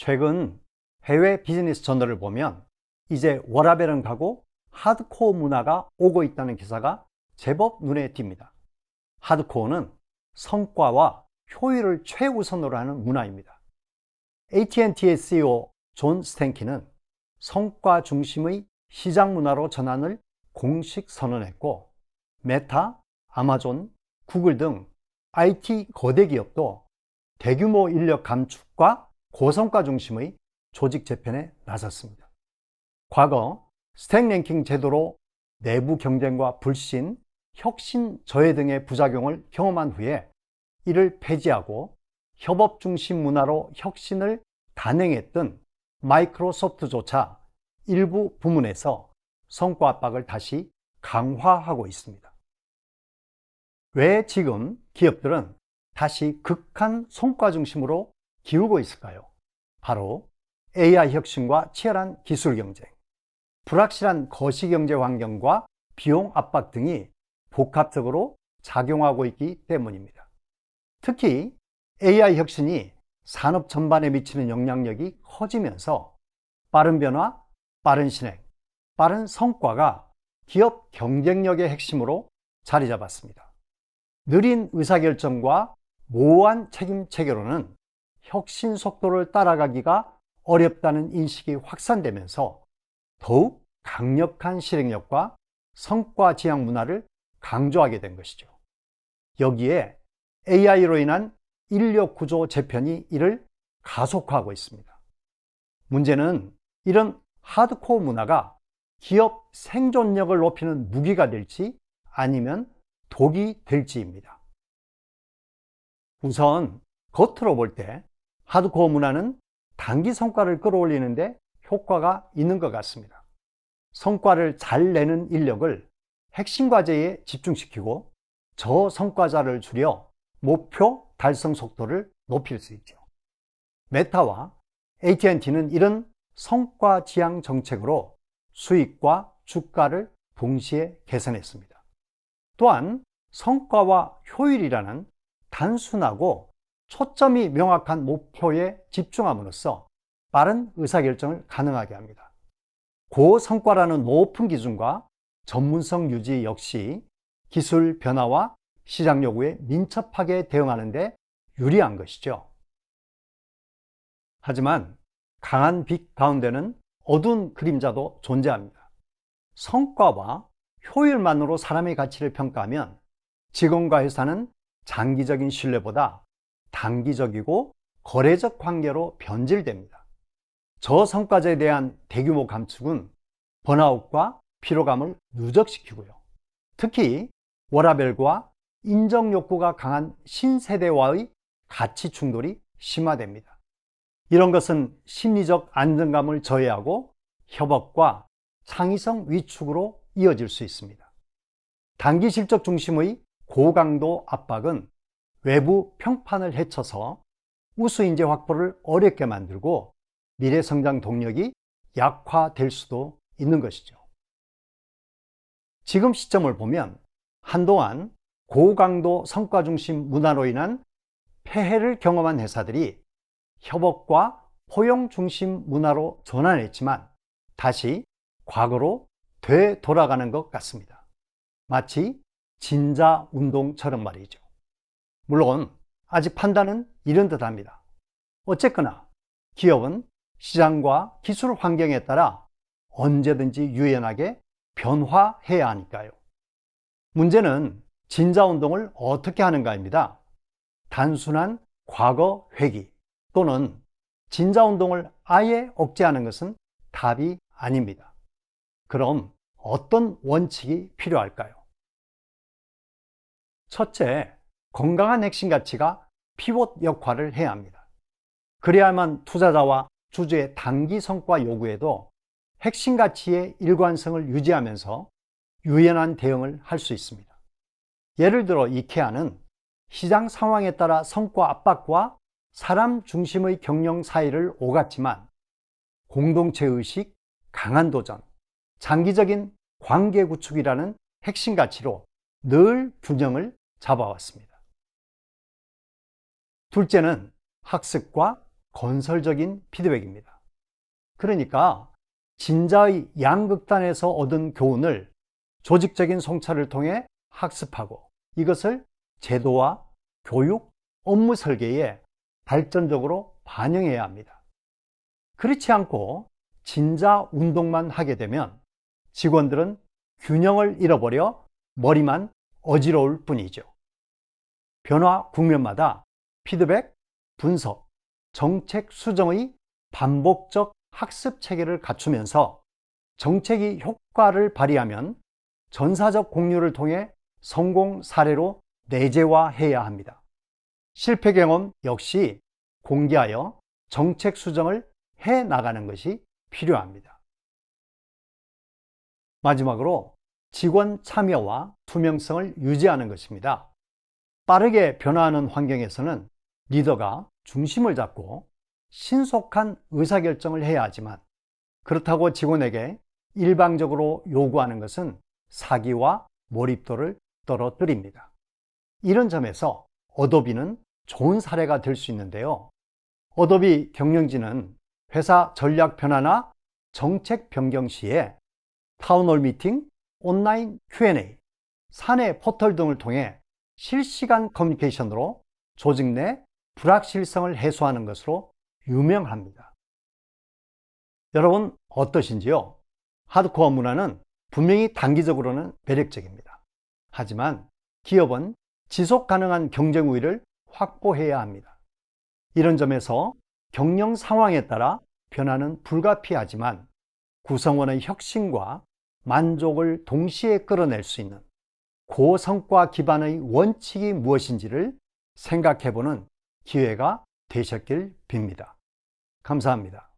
최근 해외 비즈니스 저널을 보면 이제 워라밸은 가고 하드코어 문화가 오고 있다는 기사가 제법 눈에 띕니다. 하드코어는 성과와 효율을 최우선으로 하는 문화입니다. AT&T의 CEO 존 스탠키는 성과 중심의 시장 문화로 전환을 공식 선언했고, 메타, 아마존, 구글 등 IT 거대 기업도 대규모 인력 감축과 고성과 중심의 조직 재편에 나섰습니다. 과거 스택 랭킹 제도로 내부 경쟁과 불신, 혁신 저해 등의 부작용을 경험한 후에 이를 폐지하고 협업 중심 문화로 혁신을 단행했던 마이크로소프트조차 일부 부문에서 성과 압박을 다시 강화하고 있습니다. 왜 지금 기업들은 다시 극한 성과 중심으로 기울고 있을까요? 바로 AI 혁신과 치열한 기술 경쟁, 불확실한 거시경제 환경과 비용 압박 등이 복합적으로 작용하고 있기 때문입니다. 특히 AI 혁신이 산업 전반에 미치는 영향력이 커지면서 빠른 변화, 빠른 실행, 빠른 성과가 기업 경쟁력의 핵심으로 자리 잡았습니다. 느린 의사결정과 모호한 책임 체계로는 혁신 속도를 따라가기가 어렵다는 인식이 확산되면서 더욱 강력한 실행력과 성과 지향 문화를 강조하게 된 것이죠. 여기에 AI로 인한 인력 구조 재편이 이를 가속화하고 있습니다. 문제는 이런 하드코어 문화가 기업 생존력을 높이는 무기가 될지 아니면 독이 될지입니다. 우선 겉으로 볼 때 하드코어 문화는 단기 성과를 끌어올리는데 효과가 있는 것 같습니다. 성과를 잘 내는 인력을 핵심 과제에 집중시키고 저성과자를 줄여 목표 달성 속도를 높일 수 있죠. 메타와 AT&T는 이런 성과 지향 정책으로 수익과 주가를 동시에 개선했습니다. 또한 성과와 효율이라는 단순하고 초점이 명확한 목표에 집중함으로써 빠른 의사결정을 가능하게 합니다. 고성과라는 높은 기준과 전문성 유지 역시 기술 변화와 시장 요구에 민첩하게 대응하는 데 유리한 것이죠. 하지만 강한 빛 가운데는 어두운 그림자도 존재합니다. 성과와 효율만으로 사람의 가치를 평가하면 직원과 회사는 장기적인 신뢰보다 단기적이고 거래적 관계로 변질됩니다. 저성과자에 대한 대규모 감축은 번아웃과 피로감을 누적시키고요. 특히 워라밸과 인정 욕구가 강한 신세대와의 가치 충돌이 심화됩니다. 이런 것은 심리적 안정감을 저해하고 협업과 창의성 위축으로 이어질 수 있습니다. 단기 실적 중심의 고강도 압박은 외부 평판을 해쳐서 우수인재 확보를 어렵게 만들고 미래 성장 동력이 약화될 수도 있는 것이죠. 지금 시점을 보면 한동안 고강도 성과 중심 문화로 인한 폐해를 경험한 회사들이 협업과 포용 중심 문화로 전환했지만 다시 과거로 되돌아가는 것 같습니다. 마치 진자 운동처럼 말이죠. 물론 아직 판단은 이른 듯합니다. 어쨌거나 기업은 시장과 기술 환경에 따라 언제든지 유연하게 변화해야 하니까요. 문제는 진자 운동을 어떻게 하는가입니다. 단순한 과거 회귀 또는 진자 운동을 아예 억제하는 것은 답이 아닙니다. 그럼 어떤 원칙이 필요할까요? 첫째, 건강한 핵심 가치가 피봇 역할을 해야 합니다. 그래야만 투자자와 주주의 단기 성과 요구에도 핵심 가치의 일관성을 유지하면서 유연한 대응을 할 수 있습니다. 예를 들어 이케아는 시장 상황에 따라 성과 압박과 사람 중심의 경영 사이를 오갔지만 공동체 의식, 강한 도전, 장기적인 관계 구축이라는 핵심 가치로 늘 균형을 잡아왔습니다. 둘째는 학습과 건설적인 피드백입니다. 그러니까 진자의 양극단에서 얻은 교훈을 조직적인 성찰을 통해 학습하고 이것을 제도와 교육, 업무 설계에 발전적으로 반영해야 합니다. 그렇지 않고 진자 운동만 하게 되면 직원들은 균형을 잃어버려 머리만 어지러울 뿐이죠. 변화 국면마다 피드백, 분석, 정책 수정의 반복적 학습 체계를 갖추면서 정책이 효과를 발휘하면 전사적 공유를 통해 성공 사례로 내재화해야 합니다. 실패 경험 역시 공개하여 정책 수정을 해 나가는 것이 필요합니다. 마지막으로 직원 참여와 투명성을 유지하는 것입니다. 빠르게 변화하는 환경에서는 리더가 중심을 잡고 신속한 의사결정을 해야 하지만 그렇다고 직원에게 일방적으로 요구하는 것은 사기와 몰입도를 떨어뜨립니다. 이런 점에서 어도비는 좋은 사례가 될 수 있는데요. 어도비 경영진은 회사 전략 변화나 정책 변경 시에 타운홀 미팅, 온라인 Q&A, 사내 포털 등을 통해 실시간 커뮤니케이션으로 조직 내 불확실성을 해소하는 것으로 유명합니다. 여러분 어떠신지요? 하드코어 문화는 분명히 단기적으로는 매력적입니다. 하지만 기업은 지속 가능한 경쟁 우위를 확보해야 합니다. 이런 점에서 경영 상황에 따라 변화는 불가피하지만 구성원의 혁신과 만족을 동시에 끌어낼 수 있는 고성과 기반의 원칙이 무엇인지를 생각해보는 기회가 되셨길 빕니다. 감사합니다.